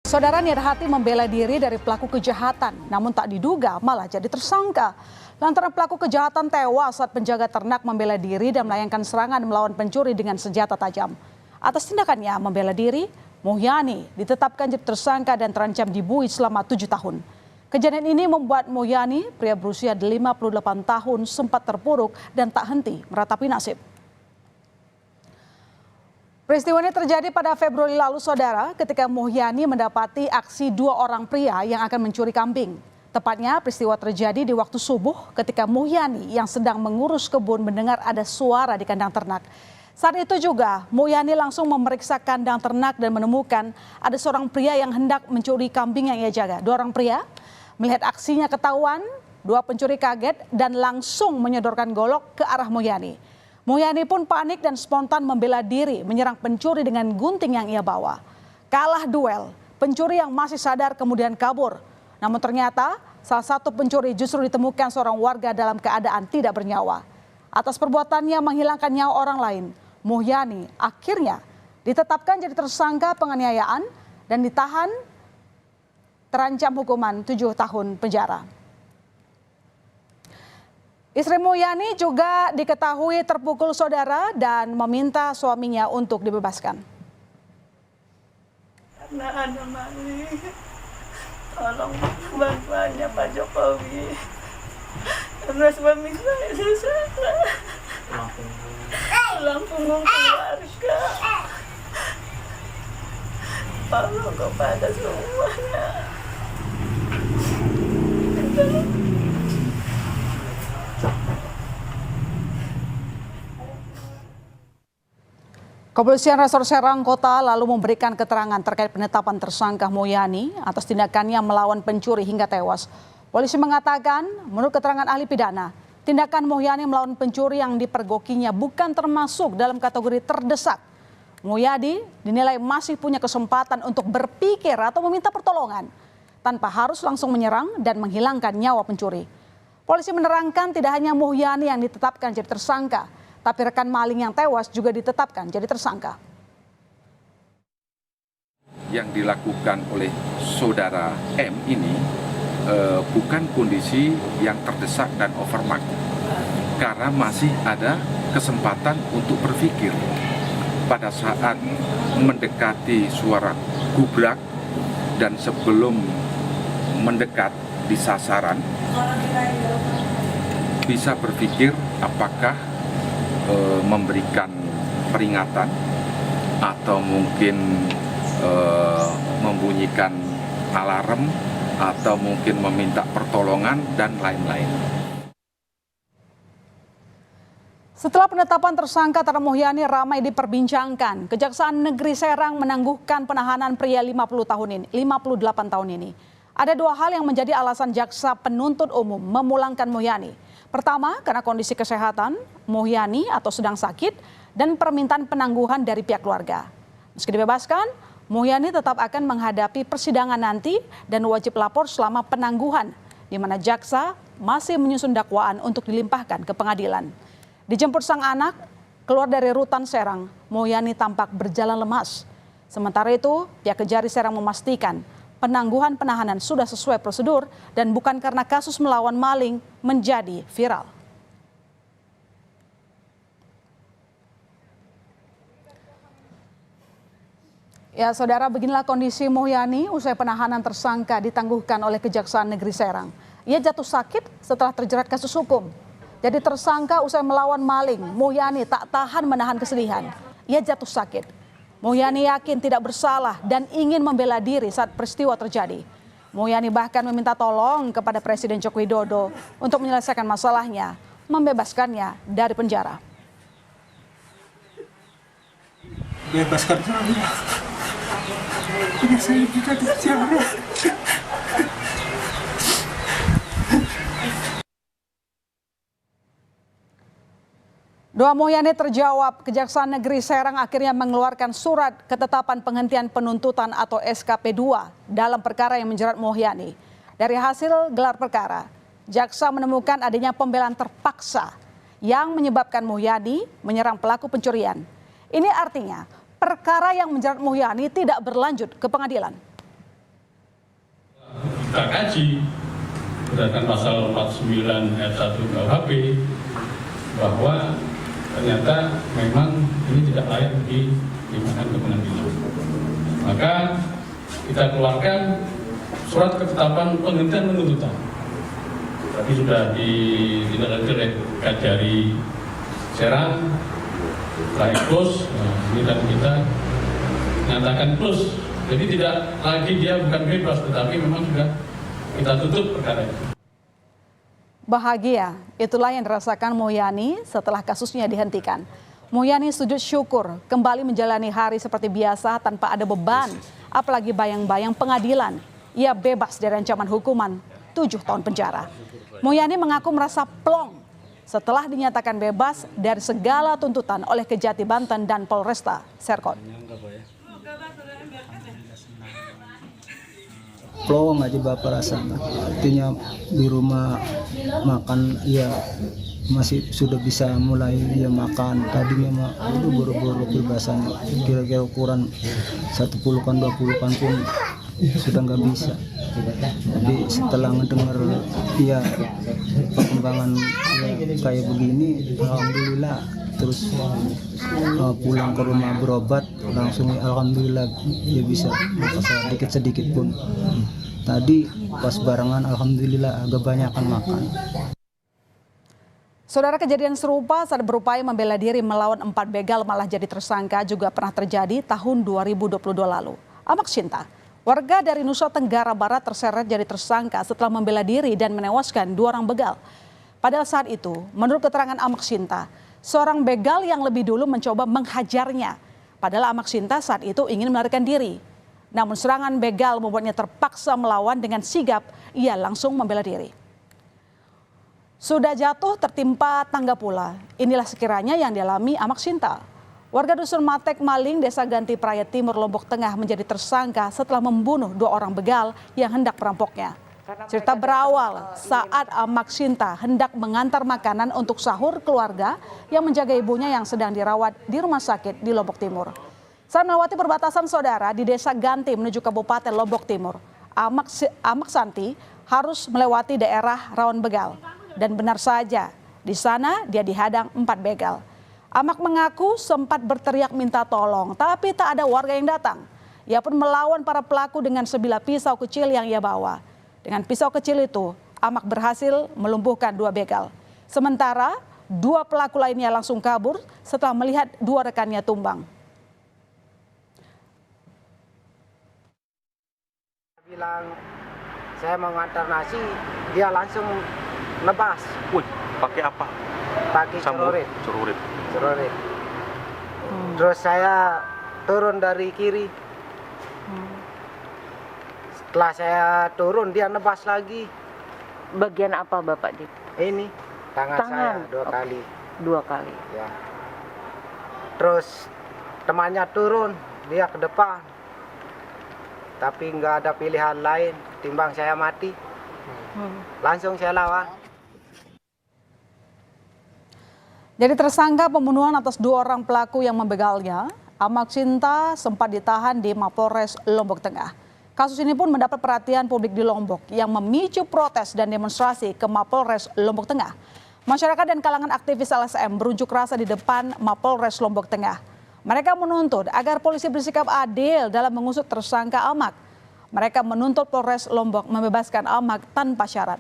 Saudara niat hati membela diri dari pelaku kejahatan, namun tak diduga malah jadi tersangka. Lantaran pelaku kejahatan tewas saat penjaga ternak membela diri dan melayangkan serangan melawan pencuri dengan senjata tajam. Atas tindakannya membela diri, Muhyani ditetapkan jadi tersangka dan terancam dibuih selama 7 tahun. Kejadian ini membuat Muhyani, pria berusia 58 tahun, sempat terpuruk dan tak henti meratapi nasib. Peristiwa ini terjadi pada Februari lalu, saudara, ketika Muhyani mendapati aksi 2 orang pria yang akan mencuri kambing. Tepatnya peristiwa terjadi di waktu subuh ketika Muhyani yang sedang mengurus kebun mendengar ada suara di kandang ternak. Saat itu juga Muhyani langsung memeriksa kandang ternak dan menemukan ada seorang pria yang hendak mencuri kambing yang ia jaga. 2 orang pria melihat aksinya ketahuan, 2 pencuri kaget dan langsung menyodorkan golok ke arah Muhyani. Muhyani pun panik dan spontan membela diri menyerang pencuri dengan gunting yang ia bawa. Kalah duel, pencuri yang masih sadar kemudian kabur. Namun ternyata salah satu pencuri justru ditemukan seorang warga dalam keadaan tidak bernyawa. Atas perbuatannya menghilangkan nyawa orang lain, Muhyani akhirnya ditetapkan jadi tersangka penganiayaan dan ditahan terancam hukuman 7 tahun penjara. Istri Muhyani juga diketahui terpukul, saudara, dan meminta suaminya untuk dibebaskan. Karena ada maling, tolong bantuannya Pak Jokowi. Karena suami saya susah, tulang punggung keluarga. Tolong kepada semuanya. Kepolisian Resor Serang Kota lalu memberikan keterangan terkait penetapan tersangka Muhyani atas tindakannya melawan pencuri hingga tewas. Polisi mengatakan, menurut keterangan ahli pidana, tindakan Muhyani melawan pencuri yang dipergokinya bukan termasuk dalam kategori terdesak. Muhyani dinilai masih punya kesempatan untuk berpikir atau meminta pertolongan tanpa harus langsung menyerang dan menghilangkan nyawa pencuri. Polisi menerangkan tidak hanya Muhyani yang ditetapkan jadi tersangka, tapi rekan maling yang tewas juga ditetapkan jadi tersangka. Yang dilakukan oleh saudara M ini bukan kondisi yang terdesak dan overmark, karena masih ada kesempatan untuk berpikir. Pada saat mendekati suara gubrak dan sebelum mendekat di sasaran, bisa berpikir apakah memberikan peringatan atau mungkin membunyikan alarm atau mungkin meminta pertolongan dan lain-lain. Setelah penetapan tersangka terhadap Muhyani ramai diperbincangkan, Kejaksaan Negeri Serang menangguhkan penahanan pria 58 tahun ini. Ada 2 hal yang menjadi alasan jaksa penuntut umum memulangkan Muhyani. Pertama, karena kondisi kesehatan Muhyani atau sedang sakit dan permintaan penangguhan dari pihak keluarga. Meski dibebaskan, Muhyani tetap akan menghadapi persidangan nanti dan wajib lapor selama penangguhan, di mana jaksa masih menyusun dakwaan untuk dilimpahkan ke pengadilan. Dijemput sang anak keluar dari rutan Serang, Muhyani tampak berjalan lemas. Sementara itu, pihak Kejari Serang memastikan penangguhan penahanan sudah sesuai prosedur dan bukan karena kasus melawan maling menjadi viral. Ya, saudara, beginilah kondisi Muhyani usai penahanan tersangka ditangguhkan oleh Kejaksaan Negeri Serang. Ia jatuh sakit setelah terjerat kasus hukum. Jadi tersangka usai melawan maling, Muhyani tak tahan menahan kesedihan. Ia jatuh sakit. Muhyani yakin tidak bersalah dan ingin membela diri saat peristiwa terjadi. Muhyani bahkan meminta tolong kepada Presiden Joko Widodo untuk menyelesaikan masalahnya, membebaskannya dari penjara. Bebaskan saya. Saya tidak di penjara. Doa Muhyani terjawab. Kejaksaan Negeri Serang akhirnya mengeluarkan surat ketetapan penghentian penuntutan atau SKP 2 dalam perkara yang menjerat Muhyani. Dari hasil gelar perkara, jaksa menemukan adanya pembelaan terpaksa yang menyebabkan Muhyani menyerang pelaku pencurian. Ini artinya perkara yang menjerat Muhyani tidak berlanjut ke pengadilan. kita kaji berdasarkan pasal 49 ayat 1 KUHP bahwa ternyata memang ini tidak layak dilimpahkan ke pengadilan. Maka kita keluarkan surat ketetapan penghentian penuntutan. Tapi sudah ditindaklanjuti oleh Kajari Serang, setelah close, ini dan kita nyatakan close. Jadi tidak lagi dia bukan bebas, tetapi memang sudah kita tutup perkara itu. Bahagia, itulah yang dirasakan Mulyani setelah kasusnya dihentikan. Mulyani sujud syukur kembali menjalani hari seperti biasa tanpa ada beban, apalagi bayang-bayang pengadilan. Ia bebas dari ancaman hukuman 7 tahun penjara. Mulyani mengaku merasa plong setelah dinyatakan bebas dari segala tuntutan oleh Kejati Banten dan Polresta Serkot. Plong aja Bapak rasakan, artinya di rumah makan ya masih sudah bisa mulai ya makan, tadinya mah itu buru-buru kebebasan, kira-kira ukuran 1 pulukan 2 pulukan pun sudah nggak bisa. Jadi setelah mendengar ya perkembangan ya, kayak begini, alhamdulillah, terus pulang ke rumah berobat langsung alhamdulillah ya bisa sedikit-sedikit pun. Tadi pas barengan alhamdulillah agak banyakan makan. Saudara, kejadian serupa saat berupaya membela diri melawan 4 begal malah jadi tersangka juga pernah terjadi tahun 2022 lalu. Amak Sinta, warga dari Nusa Tenggara Barat terseret jadi tersangka setelah membela diri dan menewaskan 2 orang begal. Padahal saat itu, menurut keterangan Amak Sinta, seorang begal yang lebih dulu mencoba menghajarnya. Padahal Amak Sinta saat itu ingin melarikan diri. Namun serangan begal membuatnya terpaksa melawan dengan sigap, ia langsung membela diri. Sudah jatuh tertimpa tangga pula. Inilah sekiranya yang dialami Amak Sinta. Warga Dusun Matek Maling, Desa Ganti Praya Timur, Lombok Tengah menjadi tersangka setelah membunuh 2 orang begal yang hendak merampoknya. Cerita berawal saat Amak Sinta hendak mengantar makanan untuk sahur keluarga yang menjaga ibunya yang sedang dirawat di rumah sakit di Lombok Timur. Saat melewati perbatasan saudara di Desa Ganti menuju Kabupaten Lombok Timur, Amak Santi harus melewati daerah rawan begal. Dan benar saja, di sana dia dihadang 4 begal. Amak mengaku sempat berteriak minta tolong, tapi tak ada warga yang datang. Ia pun melawan para pelaku dengan sebilah pisau kecil yang ia bawa. Dengan pisau kecil itu, Amak berhasil melumpuhkan 2 begal. Sementara 2 pelaku lainnya langsung kabur setelah melihat 2 rekannya tumbang. Bilang saya mau ngantar nasi, dia langsung nebas. Wih, pakai apa? Pakai celurit. Celurit. Terus saya turun dari kiri. Setelah saya turun, dia nebas lagi. Bagian apa Bapak di? Ini tangan saya 2 kali. 2 kali. Ya. Terus temannya turun, dia ke depan. Tapi nggak ada pilihan lain, timbang saya mati. Langsung saya lawan. Jadi tersangka pembunuhan atas 2 orang pelaku yang membegalnya, Amak Sinta sempat ditahan di Mapolres Lombok Tengah. Kasus ini pun mendapat perhatian publik di Lombok yang memicu protes dan demonstrasi ke Mapolres Lombok Tengah. Masyarakat dan kalangan aktivis LSM berunjuk rasa di depan Mapolres Lombok Tengah. Mereka menuntut agar polisi bersikap adil dalam mengusut tersangka Amak. Mereka menuntut Polres Lombok membebaskan Amak tanpa syarat.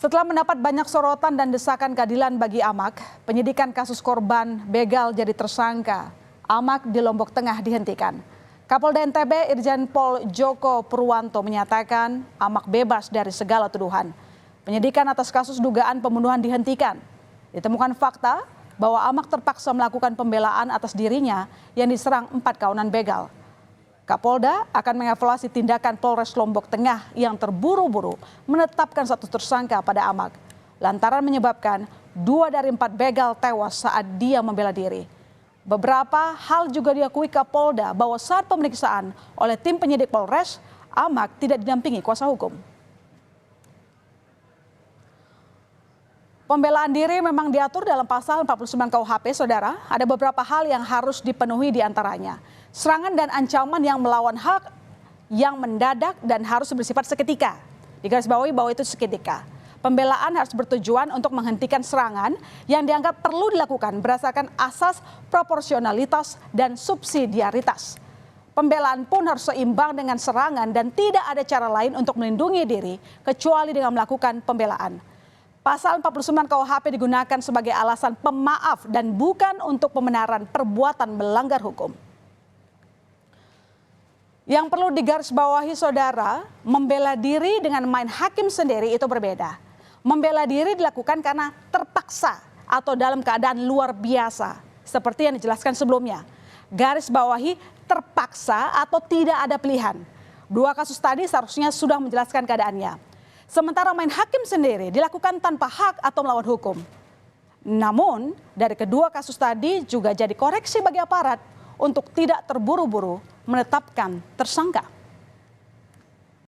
Setelah mendapat banyak sorotan dan desakan keadilan bagi Amak, penyidikan kasus korban begal jadi tersangka Amak di Lombok Tengah dihentikan. Kapolda NTB Irjen Pol Joko Purwanto menyatakan Amak bebas dari segala tuduhan. Penyidikan atas kasus dugaan pembunuhan dihentikan. Ditemukan fakta bahwa Amak terpaksa melakukan pembelaan atas dirinya yang diserang 4 kawanan begal. Kapolda akan mengevaluasi tindakan Polres Lombok Tengah yang terburu-buru menetapkan 1 tersangka pada Amak, lantaran menyebabkan 2 dari 4 begal tewas saat dia membela diri. Beberapa hal juga diakui Kapolda bahwa saat pemeriksaan oleh tim penyidik Polres, Amak tidak didampingi kuasa hukum. Pembelaan diri memang diatur dalam pasal 49 KUHP, saudara. Ada beberapa hal yang harus dipenuhi diantaranya. Serangan dan ancaman yang melawan hak, yang mendadak dan harus bersifat seketika. Digarisbawahi bahwa itu seketika. Pembelaan harus bertujuan untuk menghentikan serangan yang dianggap perlu dilakukan berdasarkan asas proporsionalitas dan subsidiaritas. Pembelaan pun harus seimbang dengan serangan dan tidak ada cara lain untuk melindungi diri kecuali dengan melakukan pembelaan. Pasal 49 KUHP digunakan sebagai alasan pemaaf dan bukan untuk pembenaran perbuatan melanggar hukum. Yang perlu digarisbawahi, saudara, membela diri dengan main hakim sendiri itu berbeda. Membela diri dilakukan karena terpaksa atau dalam keadaan luar biasa, seperti yang dijelaskan sebelumnya. Garis bawahi terpaksa atau tidak ada pilihan. Dua kasus tadi seharusnya sudah menjelaskan keadaannya. Sementara main hakim sendiri dilakukan tanpa hak atau melawan hukum. Namun dari kedua kasus tadi juga jadi koreksi bagi aparat untuk tidak terburu-buru menetapkan tersangka.